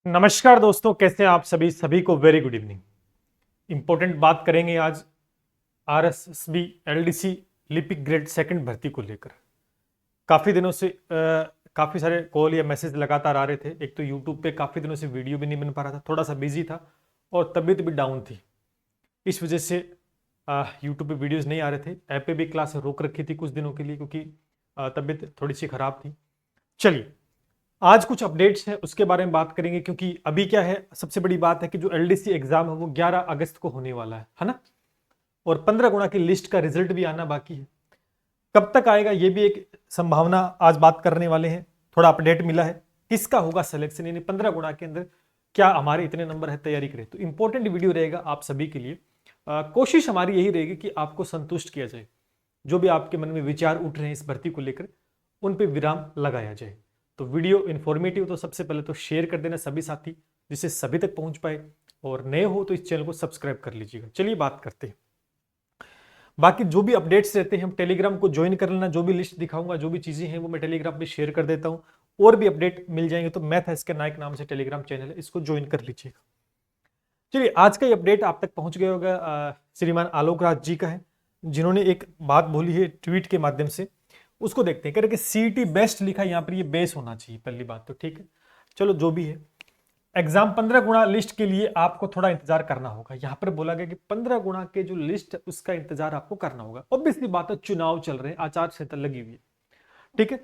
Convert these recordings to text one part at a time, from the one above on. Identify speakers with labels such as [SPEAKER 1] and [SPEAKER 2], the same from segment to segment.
[SPEAKER 1] नमस्कार दोस्तों, कैसे हैं आप सभी को वेरी गुड इवनिंग। इंपॉर्टेंट बात करेंगे आज आरएसएसबी एलडीसी लिपिक ग्रेड सेकंड भर्ती को लेकर। काफ़ी दिनों से काफ़ी सारे कॉल या मैसेज लगातार आ रहे थे। एक तो यूट्यूब पे काफ़ी दिनों से वीडियो भी नहीं बन पा रहा था, थोड़ा सा बिजी था और तबीयत भी डाउन थी। इस वजह से यूट्यूब पे वीडियोस नहीं आ रहे थे। ऐप पे भी क्लास रोक रखी थी कुछ दिनों के लिए क्योंकि तबीयत थोड़ी सी खराब थी। चलिए, आज कुछ अपडेट्स हैं उसके बारे में बात करेंगे, क्योंकि अभी क्या है, सबसे बड़ी बात है कि जो एलडीसी एग्जाम है वो 11 अगस्त को होने वाला है ना। और 15 गुणा की लिस्ट का रिजल्ट भी आना बाकी है। कब तक आएगा ये भी एक संभावना आज बात करने वाले हैं। थोड़ा अपडेट मिला है किसका होगा सिलेक्शन, यानी 15 गुणा के अंदर क्या हमारे इतने नंबर है, तैयारी करें। तो इंपॉर्टेंट वीडियो रहेगा आप सभी के लिए। कोशिश हमारी यही रहेगी कि आपको संतुष्ट किया जाए। जो भी आपके मन में विचार उठ रहे हैं इस भर्ती को लेकर, उन पे विराम लगाया जाए। तो वीडियो इन्फॉर्मेटिव तो सबसे पहले तो शेयर कर देना सभी साथी, जिससे सभी तक पहुंच पाए। और नए हो तो इस चैनल को सब्सक्राइब कर लीजिएगा। चलिए बात करते हैं। बाकी जो भी अपडेट्स रहते हैं हम टेलीग्राम को ज्वाइन कर लेना। जो भी लिस्ट दिखाऊंगा, जो भी चीजें हैं वो मैं टेलीग्राम पे शेयर कर देता हूं। और भी अपडेट मिल जाएंगे तो मैथ एसके नायक नाम से टेलीग्राम चैनल है, इसको ज्वाइन कर लीजिएगा। चलिए, आज का ये अपडेट आप तक पहुंच गया होगा। श्रीमान आलोक राज जी का है, जिन्होंने एक बात बोली है ट्वीट के माध्यम से। उसको देखते हैं। कह रहे कि सीईटी बेस्ट लिखा है, यहां पर ये बेस होना चाहिए पहली बात तो। ठीक है, चलो जो भी है। एग्जाम 15 गुणा लिस्ट के लिए आपको थोड़ा इंतजार करना होगा। यहां पर बोला गया कि 15 गुणा के जो लिस्ट है उसका इंतजार आपको करना होगा। ऑब्वियसली बात है, चुनाव चल रहे हैं, आचार संहिता लगी हुई है। ठीक है,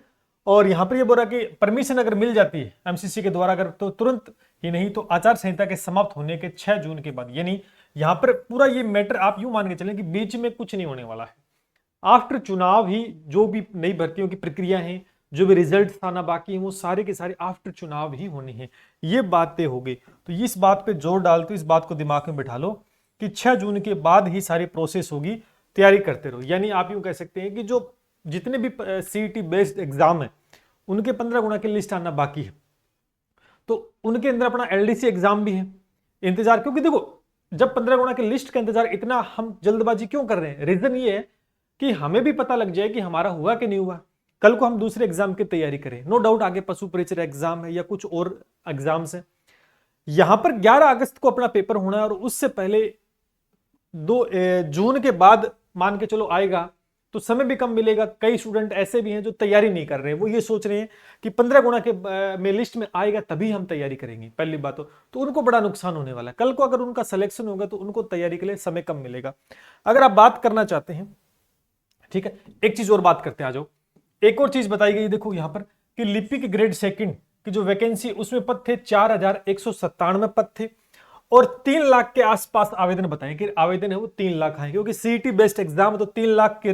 [SPEAKER 1] और यहां पर ये बोला कि परमिशन अगर मिल जाती है एमसीसी के द्वारा, अगर तो तुरंत ही, नहीं तो आचार संहिता के समाप्त होने के 6 जून के बाद। यानी यहां पर पूरा ये मैटर आप यूं मान के चलें कि बीच में कुछ नहीं होने वाला है। आफ्टर चुनाव ही जो भी नई भर्तियों की प्रक्रिया है, जो भी रिजल्ट आना बाकी है, वो सारे के सारे आफ्टर चुनाव ही होने हैं। ये बातें हो गई तो इस बात पे जोर डालते, इस बात को दिमाग में बिठा लो कि 6 जून के बाद ही सारी प्रोसेस होगी। तैयारी करते रहो। यानी आप यूं कह सकते हैं कि जो जितने भी सीईटी बेस्ड एग्जाम है उनके 15 गुणा की लिस्ट आना बाकी है। तो उनके अंदर अपना एलडीसी एग्जाम भी है। इंतजार, क्योंकि देखो, जब 15 गुणा की लिस्ट का इंतजार इतना हम जल्दबाजी क्यों कर रहे हैं, रीजन ये है कि हमें भी पता लग जाए कि हमारा हुआ कि नहीं हुआ। कल को हम दूसरे एग्जाम की तैयारी करें। नो डाउट आगे पशु परिचय एग्जाम है या कुछ और एग्जाम्स हैं। यहां पर 11 अगस्त को अपना पेपर होना है और उससे पहले 2 जून के बाद मान के चलो आएगा तो समय भी कम मिलेगा। कई स्टूडेंट ऐसे भी हैं जो तैयारी नहीं कर रहे हैं। वो ये सोच रहे हैं कि 15 गुणा के में लिस्ट में आएगा तभी हम तैयारी करेंगे। पहली बात तो उनको बड़ा नुकसान होने वाला है। कल को अगर उनका सिलेक्शन होगा तो उनको तैयारी के लिए समय कम मिलेगा। अगर आप बात करना चाहते हैं, ठीक है, एक चीज और बात करते हैं, आ जाओ। एक और चीज बताई गई, देखो यहां पर कि लिपिक ग्रेड सेकंड की जो वैकेंसी, उसमें पद थे 4197 पद थे और 3 लाख के आसपास आवेदन बताए कि आवेदन है वो 3 लाख आए, क्योंकि सीईटी बेस्ड एग्जाम तो 3 लाख के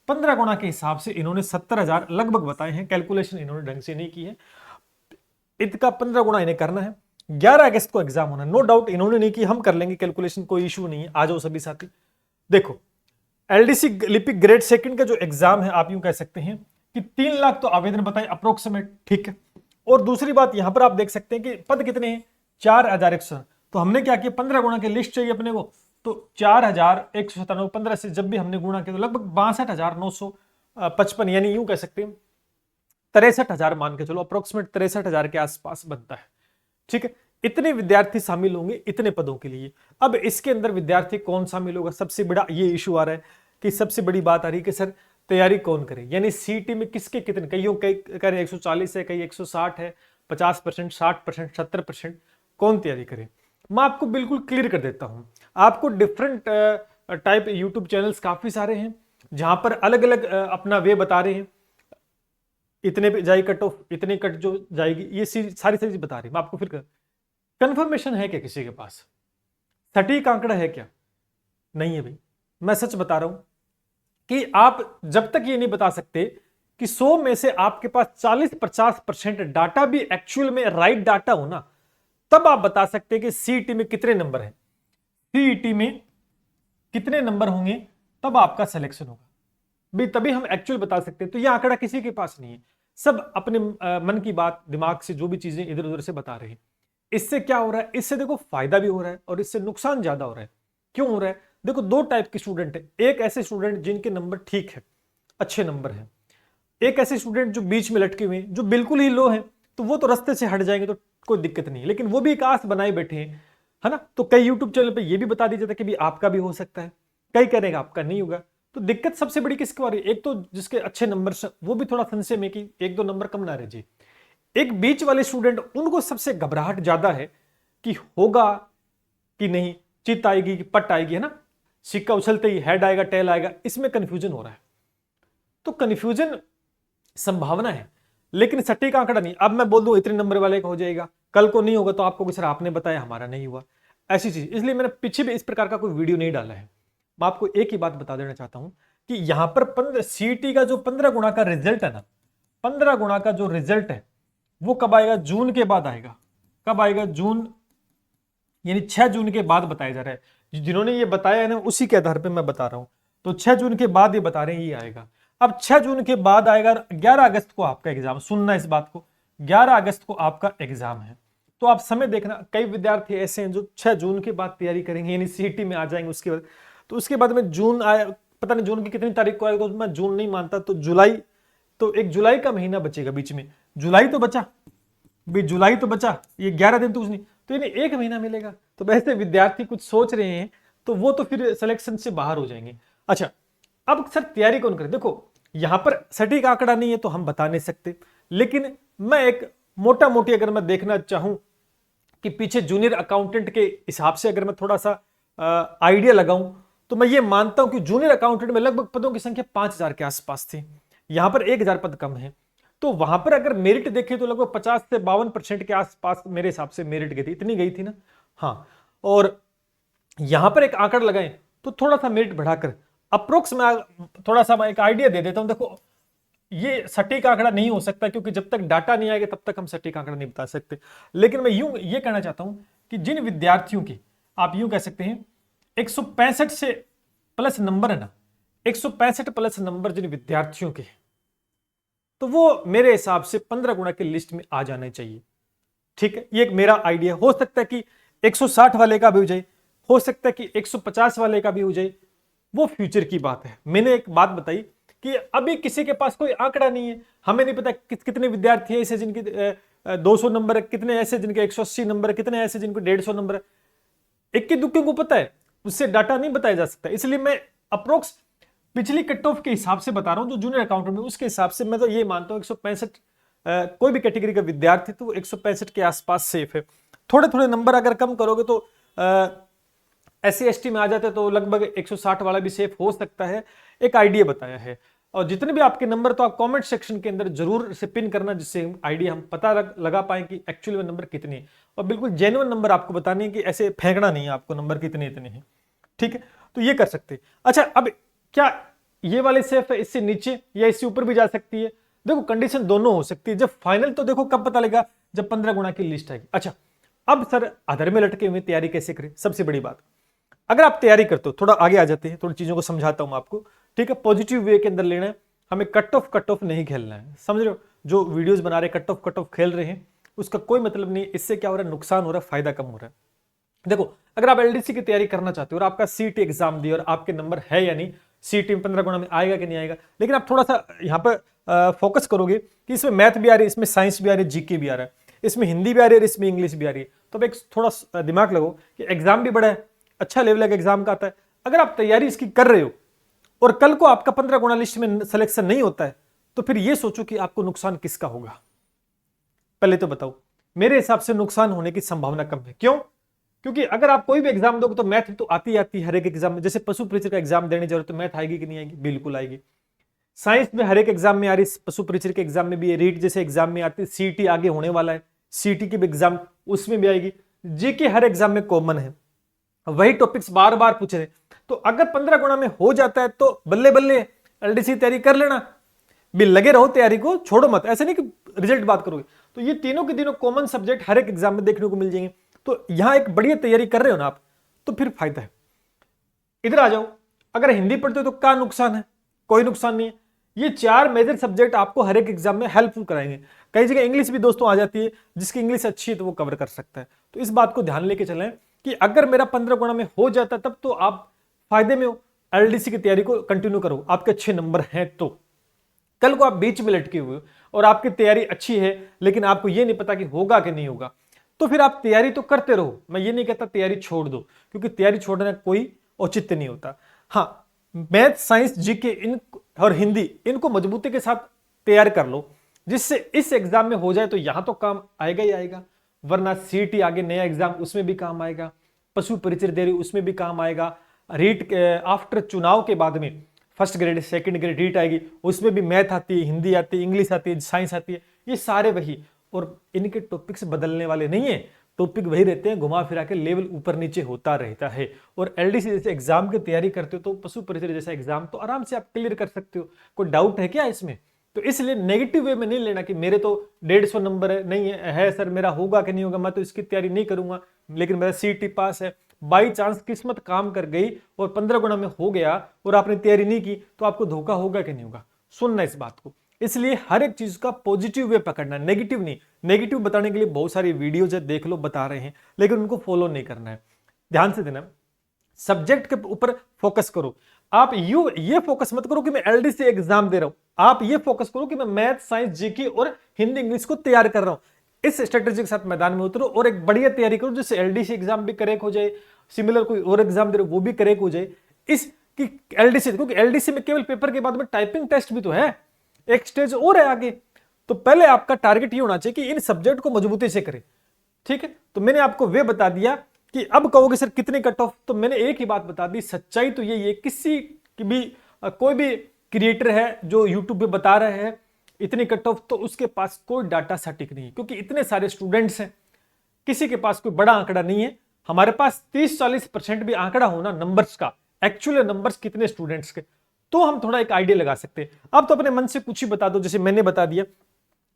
[SPEAKER 1] 15 गुणा के हिसाब से इन्होंने 70,000 लगभग बताए हैं। कैलकुलेशन इन्होंने ढंग से नहीं की है। इसका 15 गुणा इन्हें करना है। 11 अगस्त को एग्जाम होना है। नो डाउट इन्होंने नहीं की, हम कर लेंगे कैलकुलेशन, कोई इशू नहीं है। आ जाओ सभी साथी। देखो, एलडीसी लिपिक ग्रेड सेकंड का जो एग्जाम है, आप यूं कह सकते हैं कि 3 लाख तो आवेदन बताए अप्रोक्सीमेट। ठीक है, और दूसरी बात यहां पर आप देख सकते हैं कि पद कितने हैं, 4100। तो हमने क्या किया, 15 गुणा की लिस्ट चाहिए अपने को, तो 4197 15 से जब भी हमने गुणा किया तो लगभग 62,955, यानी यूं कह सकते हैं 63,000 मान के चलो, अप्रोक्सीमेट 63,000 के आसपास बनता है। ठीक है, इतने विद्यार्थी शामिल होंगे इतने पदों के लिए। अब इसके अंदर विद्यार्थी कौन शामिल होगा, सबसे बड़ा ये इशू आ रहा है कि सबसे बड़ी बात आ रही है कि सर तैयारी कौन करे, यानी सीटी में किसके कितने, कईयों कई कह रहे 140 है, कई 160 है, 50%, 60%, 70%, कौन तैयारी करे। मैं आपको बिल्कुल क्लियर कर देता हूं। आपको डिफरेंट टाइप यूट्यूब चैनल्स काफी सारे हैं जहां पर अलग अलग अपना वे बता रहे हैं। इतने पे जाएगी कट ऑफ, इतने कट जो जाएगी, ये सारी चीज बता रही। मैं आपको फिर कंफर्मेशन है क्या किसी के पास, सटीक आंकड़ा है क्या, नहीं है भाई। मैं सच बता रहा हूं कि आप जब तक ये नहीं बता सकते कि 100 में से आपके पास 40-50% डाटा भी एक्चुअल में राइट डाटा हो ना, तब आप बता सकते हैं कि सीईटी में कितने नंबर हैं, सीईटी में कितने नंबर होंगे, तब आपका सिलेक्शन होगा भाई, तभी हम एक्चुअल बता सकते हैं। तो ये आंकड़ा किसी के पास नहीं है। सब अपने मन की बात, दिमाग से जो भी चीजें इधर उधर से बता रहे हैं। इससे क्या हो रहा है, इससे देखो फायदा भी हो रहा है और इससे नुकसान ज्यादा हो रहा है। क्यों हो रहा है, देखो 2 टाइप के स्टूडेंट है। एक ऐसे स्टूडेंट जिनके नंबर ठीक है, अच्छे नंबर हैं। एक ऐसे स्टूडेंट जो बीच में लटके हुए हैं, जो बिल्कुल ही लो हैं, तो वो तो रास्ते से हट जाएंगे तो कोई दिक्कत नहीं है, लेकिन वो भी एक आस बनाए बैठे हैं, है ना। तो कई यूट्यूब चैनल पे ये भी बता दिया जाता है कि भी आपका भी हो सकता है, कई कह रहे हैं आपका नहीं होगा। तो दिक्कत सबसे बड़ी किसको आ रही है? एक तो जिसके अच्छे नंबर वो भी थोड़ा संशय में कि एक दो नंबर कम ना रह जाए। एक बीच वाले स्टूडेंट, उनको सबसे घबराहट ज्यादा है कि होगा कि नहीं, चित आएगी कि पट आएगी, है ना, सिक्का उछलते ही हेड आएगा टेल आएगा, इसमें कंफ्यूजन हो रहा है। तो कंफ्यूजन संभावना है, लेकिन सटीक आंकड़ा नहीं। अब मैं बोल दूं इतने नंबर वाले का हो जाएगा, कल को नहीं होगा तो आपको सर आपने बताया हमारा नहीं हुआ, ऐसी चीज। इसलिए मैंने पीछे भी इस प्रकार का कोई वीडियो नहीं डाला है। मैं आपको एक ही बात बता देना चाहता हूं कि यहां पर 15 सीटी का जो 15 गुणा का रिजल्ट है ना, 15 गुणा का जो रिजल्ट है वो कब आएगा? जून के बाद आएगा। कब आएगा? जून, यानी 6 जून के बाद बताया जा रहा है। जिन्होंने ये बताया है ना, उसी के आधार पे मैं बता रहा हूं। तो 6 जून के बाद ये बता रहे हैं ये आएगा। अब 6 जून के बाद आएगा, 11 अगस्त को आपका एग्जाम, सुनना इस बात को, 11 अगस्त को आपका एग्जाम है। तो आप समय देखना, कई विद्यार्थी ऐसे हैं जो 6 जून के बाद तैयारी करेंगे, यानी सीटी में आ जाएंगे उसके बाद। तो उसके बाद में जून आया, पता नहीं जून की कितनी तारीख को आएगा, तो मैं जून नहीं मानता, तो जुलाई, तो एक जुलाई का महीना बचेगा बीच में। जुलाई तो बचा भी, जुलाई तो बचा, ये 11 दिन तो कुछ नहीं, तो यानी एक महीना मिलेगा। तो वैसे विद्यार्थी कुछ सोच रहे हैं तो वो तो फिर सिलेक्शन से बाहर हो जाएंगे। अच्छा, अब सर तैयारी कौन करे? देखो यहां पर सटीक आंकड़ा नहीं है तो हम बता नहीं सकते, लेकिन मैं एक मोटा मोटी अगर मैं देखना चाहूं कि पीछे जूनियर अकाउंटेंट के हिसाब से अगर मैं थोड़ा सा आइडिया लगाऊं, तो मैं ये मानता हूं कि जूनियर अकाउंटेंट में लगभग पदों की संख्या 5000 के आसपास थी, यहां पर 1000 पद कम है। तो वहां पर अगर मेरिट देखें तो लगभग 50 से 52% के आसपास मेरे हिसाब से मेरिट गई थी, इतनी गई थी ना। हाँ, और यहां पर एक आंकड़ा लगाएं तो थोड़ा सा मेरिट बढ़ाकर अप्रोक्स में थोड़ा सा मैं एक आइडिया दे देता हूं। देखो ये सटीक आंकड़ा नहीं हो सकता, क्योंकि जब तक डाटा नहीं आएगा तब तक हम सटीक आंकड़ा नहीं बता सकते, लेकिन मैं यूं ये कहना चाहता हूं कि जिन विद्यार्थियों की, आप यूं कह सकते हैं 165 से प्लस नंबर है ना, 165 प्लस नंबर जिन विद्यार्थियों के, तो वो मेरे हिसाब से 15 गुणा की लिस्ट में आ जाना चाहिए। ठीक है, ये एक मेरा आइडिया। हो सकता है कि 160 वाले का भी हो जाए, हो सकता है कि 150 वाले का भी हो जाए, वो फ्यूचर की बात है। मैंने एक बात बताई कि अभी किसी के पास कोई आंकड़ा नहीं है, हमें नहीं पता कितने विद्यार्थी ऐसे जिनके 200 नंबर है, कितने ऐसे जिनके 180 नंबर है, कितने ऐसे जिनको 150 नंबर है, इक्की दुक्के को पता है, उससे डाटा नहीं बताया जा सकता। इसलिए मैं अप्रोक्स पिछली कट ऑफ के हिसाब से बता रहा हूं, जो जूनियर अकाउंटेंट में उसके हिसाब से मैं तो ये मानता हूं 165, कोई भी कैटेगरी का विद्यार्थी तो 165 के आसपास सेफ है। थोड़े थोड़े नंबर अगर कम करोगे तो SC ST में आ जाते तो लगभग 160 वाला भी सेफ हो सकता है, एक आइडिया बताया है। और जितने भी आपके नंबर तो आप कमेंट सेक्शन के अंदर जरूर से पिन करना, जिससे आइडिया हम पता लगा पाए कि एक्चुअली में नंबर कितने हैं, और बिल्कुल जेन्युइन नंबर आपको बताने हैं कि ऐसे फेंकना नहीं है आपको नंबर कितने इतने हैं। ठीक है, तो ये कर सकते हैं। अच्छा, अब क्या ये वाले सेफ है, इससे नीचे या इससे ऊपर भी जा सकती है? देखो कंडीशन दोनों हो सकती है। जब फाइनल तो देखो कब पता लगेगा, जब 15 गुणा की लिस्ट आएगी। अच्छा, अब सर अधर में लटके हुए तैयारी कैसे करें? सबसे बड़ी बात, अगर आप तैयारी करते हो, थोड़ा आगे आ जाते हैं, थोड़ी चीजों को समझाता हूं आपको। ठीक है, पॉजिटिव वे के अंदर लेना है हमें, कट ऑफ नहीं खेलना है, समझ रहे हो? जो वीडियोस बना रहे कट ऑफ खेल रहे हैं, उसका कोई मतलब नहीं। इससे क्या हो रहा है? नुकसान हो रहा है, फायदा कम हो रहा है। देखो अगर आप LDC की तैयारी करना चाहते हो और आपका सीटी एग्जाम दिया और आपके नंबर है या नहीं, सीटी में 15 गुणा में आएगा कि नहीं आएगा, लेकिन आप थोड़ा सा यहाँ पर फोकस करोगे कि इसमें मैथ भी आ रही है, इसमें साइंस भी आ रही है, GK भी आ रहा है, इसमें हिंदी भी आ रही है, इसमें इंग्लिश भी आ रही है, तो अब एक थोड़ा दिमाग लगो कि एग्जाम भी बड़ा है, अच्छा लेवल का एग्जाम का आता है। अगर आप तैयारी इसकी कर रहे हो और कल को आपका 15 गुणा लिस्ट में सिलेक्शन नहीं होता है, तो फिर ये सोचो कि आपको नुकसान किसका होगा। पहले तो बताओ, मेरे हिसाब से नुकसान होने की संभावना कम है। क्यों? क्योंकि अगर आप कोई भी एग्जाम दोगे तो मैथ तो आती है हर एक एग्जाम में। जैसे पशु परीक्षा का एग्जाम देने जा रहे हो तो मैथ आएगी कि नहीं आएगी? बिल्कुल आएगी। साइंस में हर एक एग्जाम में आ रही, पशु परीक्षा के एग्जाम में भी है, रीट जैसे एग्जाम में आती है, सीटी आगे होने वाला है, सीटी की भी एग्जाम उसमें भी आएगी, जीके हर एग्जाम में कॉमन है, वही टॉपिक्स बार बार पूछ रहे। तो अगर 15 गुणा में हो जाता है तो बल्ले बल्ले LDC तैयारी कर लेना, भी लगे रहो तैयारी को, छोड़ो मत। ऐसे नहीं कि रिजल्ट बात करोगे। तो ये तीनों के तीनों कॉमन सब्जेक्ट हर एक एग्जाम में देखने को मिल जाएंगे। तो यहां एक बढ़िया तैयारी कर रहे हो ना आप, तो फिर फायदा है। इधर आ जाओ, अगर हिंदी पढ़ते हो तो क्या नुकसान है? कोई नुकसान नहीं है। ये 4 मेजर सब्जेक्ट आपको हर एक एग्जाम में हेल्पफुल कराएंगे। कई जगह इंग्लिश भी दोस्तों आ जाती है, जिसकी इंग्लिश अच्छी है तो वो कवर कर सकता है। तो इस बात को ध्यान लेके चलें कि अगर मेरा 15 गुणा में हो जाता तब तो आप फायदे में हो। LDC की तैयारी को कंटिन्यू करो, आपके अच्छे नंबर हैं तो। कल को आप बीच में लटके हुए हो, और आपकी तैयारी अच्छी है लेकिन आपको ये नहीं पता कि होगा कि नहीं होगा, तो फिर आप तैयारी तो करते रहो। मैं ये नहीं कहता तैयारी छोड़ दो, क्योंकि तैयारी छोड़ने का कोई औचित्य नहीं होता। हाँ, मैथ, साइंस, जीके इन और हिंदी, इनको मजबूती के साथ तैयार कर लो, जिससे इस एग्जाम में हो जाए तो यहां तो काम आएगा ही आएगा, वरना सीटी आगे नया एग्जाम उसमें भी काम आएगा, पशु परिचय दे रही उसमें भी काम आएगा, रीट आफ्टर चुनाव के बाद में first grade second grade REET आएगी, उसमें भी मैथ आती है, हिंदी आती है, इंग्लिश आती है, साइंस आती है, ये सारे वही। और इनके टॉपिक्स बदलने वाले नहीं है, टॉपिक वही रहते हैं, घुमा फिरा के लेवल ऊपर नीचे होता रहता है। और एलडीसी जैसे एग्जाम की तैयारी करते हो तो पशु परिचय जैसा एग्जाम तो आराम से आप क्लियर कर सकते हो। कोई डाउट है क्या इसमें? तो इसलिए नेगेटिव वे में नहीं लेना कि मेरे तो 150 नंबर है, नहीं है सर, मेरा होगा कि नहीं होगा, मैं तो इसकी तैयारी नहीं करूंगा, लेकिन मेरा सीटी पास है। बाई चांस किस्मत काम कर गई और 15 गुना में हो गया और आपने तैयारी नहीं की, तो आपको धोखा होगा कि नहीं होगा? सुनना इस बात को। इसलिए हर एक चीज का पॉजिटिव वे पकड़ना, नेगेटिव नहीं। नेगेटिव बताने के लिए बहुत सारी वीडियोज है, देख लो, बता रहे हैं, लेकिन उनको फॉलो नहीं करना है। ध्यान से देना, सब्जेक्ट के ऊपर फोकस करो। आप ये फोकस मत करो कि मैं एलडीसी एग्जाम दे रहा हूं, आप ये फोकस करो कि मैं मैथ, साइंस, जीके और हिंदी इंग्लिश को तैयार कर रहा हूं। इस स्ट्रेटेजी के साथ मैदान में उतरो और एक बढ़िया तैयारी करो, जिससे एलडीसी एग्जाम भी करेक्ट हो जाए, सिमिलर कोई और एग्जाम दे रहे वो भी करेक्ट हो जाए। इसकी एलडीसी, क्योंकि एलडीसी में केवल पेपर के बाद में टाइपिंग टेस्ट भी तो है, एक स्टेज और है आगे। तो पहले आपका टारगेट ये होना चाहिए कि इन सब्जेक्ट को मजबूती से करें, ठीक है? तो मैंने आपको वे बता दिया कि अब कहोगे सर कितने कट ऑफ, तो मैंने एक ही बात बता दी, सच्चाई तो यही है, किसी की भी कोई भी क्रिएटर है जो यूट्यूब पे बता रहे हैं इतनी कट ऑफ, तो उसके पास कोई डाटा सटीक नहीं है, क्योंकि इतने सारे स्टूडेंट्स हैं, किसी के पास कोई बड़ा आंकड़ा नहीं है। हमारे पास 30-40% भी आंकड़ा होना नंबर्स का, एक्चुअल नंबर्स कितने स्टूडेंट्स के, तो हम थोड़ा एक आइडिया लगा सकते हैं। अब तो अपने मन से कुछ ही बता दो, जैसे मैंने बता दिया।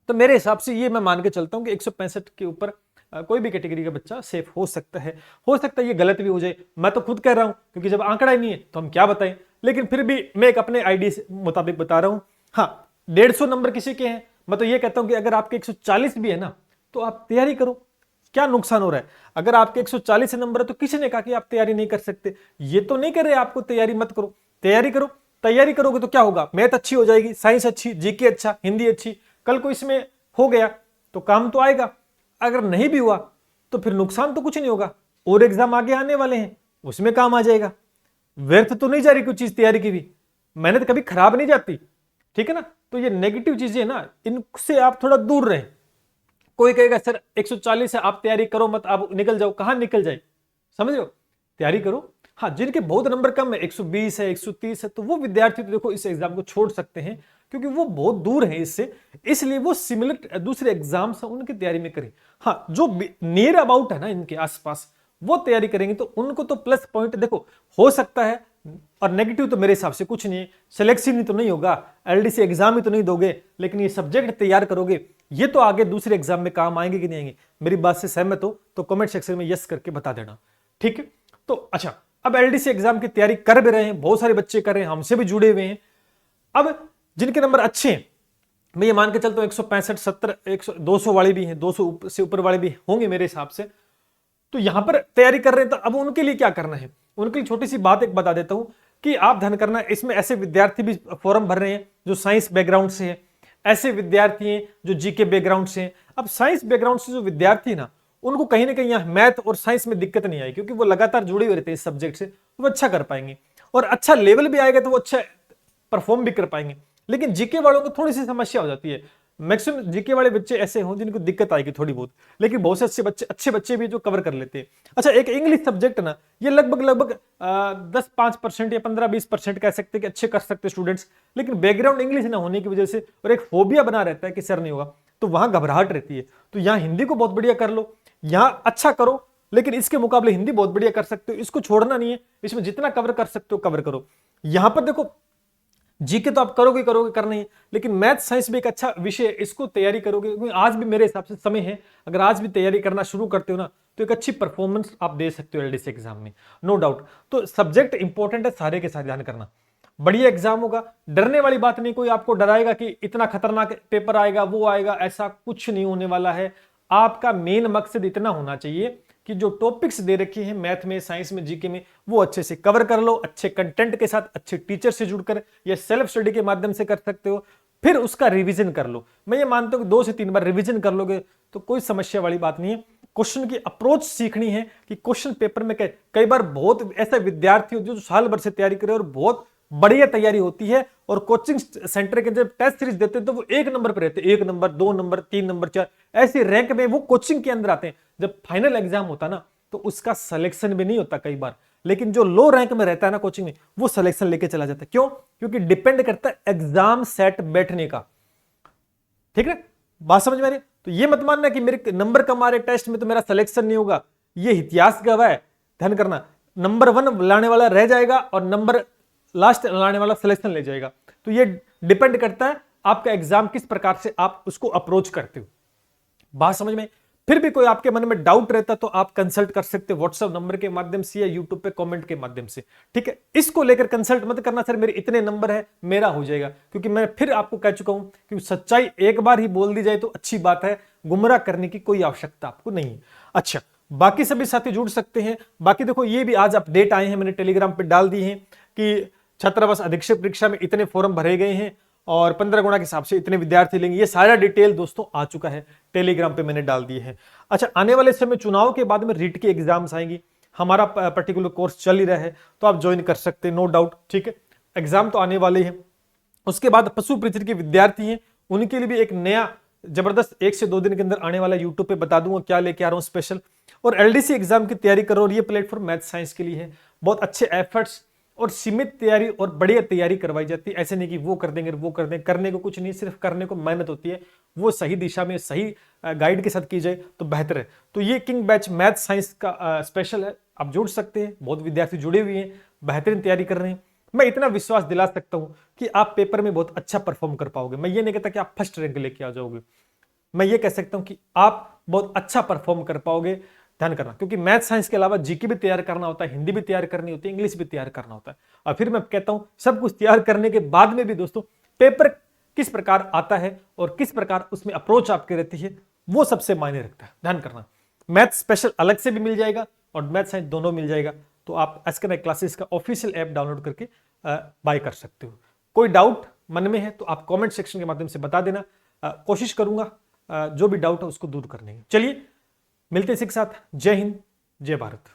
[SPEAKER 1] तो मेरे हिसाब से ये मैं मान के चलता हूं कि 165 के ऊपर कोई भी कैटेगरी का बच्चा सेफ हो सकता है। हो सकता है ये गलत भी हो जाए, मैं तो खुद कह रहा हूं, क्योंकि जब आंकड़ा ही नहीं है तो हम क्या बताएं, लेकिन फिर भी मैं एक अपने आइडिया से मुताबिक बता रहा हूं। हाँ, 150 नंबर किसी के हैं, मैं तो ये कहता हूं कि अगर आपके 140 भी है ना, तो आप तैयारी करो, क्या नुकसान हो रहा है? अगर आपके 140 नंबर है तो किसी ने कहा कि आप तैयारी नहीं कर सकते? ये तो नहीं कर रहे आपको तैयारी मत करो, तैयारी करो। तैयारी करोगे तो क्या होगा? मैथ अच्छी हो जाएगी, साइंस अच्छी, जीके अच्छा, हिंदी अच्छी, कल को इसमें हो गया तो काम तो आएगा। अगर नहीं भी हुआ तो फिर नुकसान तो कुछ नहीं होगा, और एग्जाम आगे आने वाले हैं, उसमें काम आ जाएगा। व्यर्थ तो नहीं जा रही कोई चीज तैयारी की भी, मेहनत कभी खराब नहीं जाती, ठीक है ना? तो ये नेगेटिव चीजें ना, इनसे आप थोड़ा दूर रहें। कोई कहेगा सर 140 है, आप तैयारी करो मत, आप निकल जाओ, कहां निकल जाए? समझ रहे हो? तैयारी करो। हाँ, जिनके बहुत नंबर कम है, 120 है, 130 है, तो वो विद्यार्थी तो देखो इस एग्जाम को छोड़ सकते हैं, क्योंकि वो बहुत दूर है इससे, इसलिए वो सिमिलर दूसरे एग्जाम्स हैं उनकी तैयारी में करें। हाँ, जो नियर अबाउट है ना इनके आसपास, वो तैयारी करेंगे तो उनको तो प्लस पॉइंट देखो हो सकता है। और नेगेटिव तो मेरे हिसाब से कुछ नहीं है, सिलेक्शन ही तो नहीं होगा, एलडीसी एग्जाम ही तो नहीं दोगे, लेकिन ये सब्जेक्ट तैयार करोगे, ये तो आगे दूसरे एग्जाम में काम आएंगे कि नहीं आएंगे? मेरी बात से सहमत हो तो कमेंट सेक्शन में यस करके बता देना, ठीक है? तो अच्छा, अब एलडीसी एग्जाम की तैयारी कर भी रहे हैं, बहुत सारे बच्चे कर रहे हैं, हमसे भी जुड़े हुए हैं। अब जिनके नंबर अच्छे हैं, मैं ये मान के चलता हूं 165, 70, 100, 200 वाले भी हैं, 200 से ऊपर वाले भी होंगे मेरे हिसाब से, तो यहां पर तैयारी कर रहे हैं। तो अब उनके लिए क्या करना है? उनके लिए छोटी सी बात एक बता देता हूं कि आप ध्यान करना, इसमें ऐसे विद्यार्थी भी फॉर्म भर रहे हैं जो साइंस बैकग्राउंड से है, ऐसे विद्यार्थी हैं जो जीके बैकग्राउंड से हैं। अब साइंस बैकग्राउंड से जो विद्यार्थी है ना, उनको कहीं ना कहीं यहाँ मैथ और साइंस में दिक्कत नहीं आई, क्योंकि वो लगातार जुड़े हुए रहते हैं इस सब्जेक्ट से, तो वो अच्छा कर पाएंगे और अच्छा लेवल भी आएगा तो वो अच्छा परफॉर्म भी कर पाएंगे। लेकिन जीके वालों को थोड़ी सी समस्या हो जाती है, मैक्सिमम जीके वाले बच्चे ऐसे हों जिनको दिक्कत आएगी थोड़ी बहुत, लेकिन बहुत से अच्छे बच्चे भी जो कवर कर लेते हैं। अच्छा, एक इंग्लिश सब्जेक्ट ना, ये लगभग 10-5% या 15-20% कह सकते हैं कि अच्छे कर सकते स्टूडेंट्स, लेकिन बैकग्राउंड इंग्लिश ना होने की वजह से और एक फोबिया बना रहता है कि सर नहीं होगा, तो वहां घबराहट रहती है। तो यहाँ हिंदी को बहुत बढ़िया कर लो, यहाँ अच्छा करो, लेकिन इसके मुकाबले हिंदी बहुत बढ़िया कर सकते हो, इसको छोड़ना नहीं है, इसमें जितना कवर कर सकते हो कवर करो। यहां पर देखो जीके तो आप करोगे करना ही है, लेकिन मैथ साइंस भी एक अच्छा विषय है, इसको तैयारी करोगे, क्योंकि आज भी मेरे हिसाब से समय है, अगर आज भी तैयारी करना शुरू करते हो ना, तो एक अच्छी परफॉर्मेंस आप दे सकते हो एलडीसी एग्जाम में, नो डाउट। तो सब्जेक्ट इंपॉर्टेंट है, सारे के साथ ध्यान करना, बढ़िया एग्जाम होगा, डरने वाली बात नहीं, कोई आपको डराएगा कि इतना खतरनाक पेपर आएगा वो आएगा, ऐसा कुछ नहीं होने वाला है। आपका मेन मकसद इतना होना चाहिए कि जो टॉपिक्स दे रखे हैं मैथ में, साइंस में, जीके में, वो अच्छे से कवर कर लो, अच्छे कंटेंट के साथ, अच्छे टीचर से जुड़कर या सेल्फ स्टडी के माध्यम से कर सकते हो। फिर उसका रिवीजन कर लो। मैं ये मानता हूं कि 2 से 3 बार रिवीजन कर लोगे तो कोई समस्या वाली बात नहीं है। क्वेश्चन की अप्रोच सीखनी है कि क्वेश्चन पेपर में कई बार बहुत ऐसे विद्यार्थी होते हैं जो साल भर से तैयारी करे और बहुत बढ़िया तैयारी होती है, और कोचिंग सेंटर के जब टेस्ट सीरीज देते हैं तो वो 1 नंबर पर रहते हैं, 1 नंबर, 2 नंबर, 3 नंबर, 4 ऐसी रैंक में वो कोचिंग के अंदर आते हैं। जब फाइनल एग्जाम होता ना तो उसका सिलेक्शन भी नहीं होता कई बार, लेकिन जो लो रैंक में रहता है ना कोचिंग में, वो सिलेक्शन लेके चला जाता है। क्यों? क्योंकि डिपेंड करता है एग्जाम सेट बैठने का। ठीक है, बात समझ में आ रही है? तो ये मत मानना कि मेरे नंबर कम आ रहे टेस्ट में तो मेरा सिलेक्शन नहीं होगा। ये इतिहास गवाह है, ध्यान करना। नंबर 1 लाने वाला रह जाएगा और नंबर लास्ट लाने वाला सिलेक्शन ले जाएगा। तो ये डिपेंड करता है आपका एग्जाम किस प्रकार से आप उसको अप्रोच करते हो। बात समझ में? फिर भी कोई आपके मन में डाउट रहता तो आप कंसल्ट कर सकते हो व्हाट्सएप नंबर के माध्यम से या यूट्यूब पे कमेंट के माध्यम से। ठीक है, इसको लेकर कंसल्ट मत करना सर मेरे इतने नंबर है मेरा हो जाएगा, क्योंकि मैं फिर आपको कह चुका हूं कि सच्चाई एक बार ही बोल दी जाए तो अच्छी बात है, गुमराह करने की कोई आवश्यकता आपको नहीं है। अच्छा, बाकी सभी साथी जुड़ सकते हैं। बाकी देखो ये भी आज अपडेट आए हैं, मैंने टेलीग्राम पे डाल दी है कि छात्रावास अधीक्षक परीक्षा में इतने फॉर्म भरे गए हैं और 15 गुणा के हिसाब से इतने विद्यार्थी लेंगे। ये सारा डिटेल दोस्तों आ चुका है, टेलीग्राम पे मैंने डाल दी है। अच्छा, आने वाले समय चुनाव के बाद में रीट की एग्जाम्स आएंगी। हमारा पर्टिकुलर कोर्स चल ही रहा है तो आप ज्वाइन कर सकते हैं, नो डाउट। ठीक है, एग्जाम तो आने वाले हैं। उसके बाद पशु परिचय के विद्यार्थी हैं, उनके लिए भी एक नया जबरदस्त 1 से 2 दिन के अंदर आने वाला यूट्यूब पे बता दूंगा क्या लेके आ रहा हूं स्पेशल। और एलडीसी एग्जाम की तैयारी करो, और ये प्लेटफॉर्म मैथ साइंस के लिए है। बहुत अच्छे एफर्ट्स और सीमित तैयारी और बढ़िया तैयारी करवाई जाती है। ऐसे नहीं कि वो कर देंगे वो कर देंगे, करने को कुछ नहीं, सिर्फ करने को मेहनत होती है। वो सही दिशा में सही गाइड के साथ की जाए तो बेहतर है। तो ये किंग बैच मैथ साइंस का स्पेशल है, आप जुड़ सकते हैं। बहुत विद्यार्थी जुड़े हुए हैं, बेहतरीन तैयारी कर रहे हैं। मैं इतना विश्वास दिला सकता हूं कि आप पेपर में बहुत अच्छा परफॉर्म कर पाओगे। मैं ये नहीं कहता कि आप फर्स्ट रैंक लेके आ जाओगे, मैं ये कह सकता हूं कि आप बहुत अच्छा परफॉर्म कर पाओगे। ध्यान करना, क्योंकि मैथ साइंस के अलावा जीके भी तैयार करना होता है, हिंदी भी तैयार करनी होती है, इंग्लिश भी तैयार करना होता है। और फिर मैं कहता हूं सब कुछ तैयार करने के बाद में भी दोस्तों पेपर किस प्रकार आता है और किस प्रकार उसमें अप्रोच आपकी रहती है, वो सबसे मायने रखता है। ध्यान करना, मैथ स्पेशल अलग से भी मिल जाएगा और मैथ साइंस दोनों मिल जाएगा। तो आप एसके क्लासेस का ऑफिशियल ऐप डाउनलोड करके बाय कर सकते हो। कोई डाउट मन में है तो आप कमेंट सेक्शन के माध्यम से बता देना, कोशिश करूंगा जो भी डाउट है उसको दूर करने की। चलिए मिलते हैं इसी के साथ। जय हिंद, जय भारत।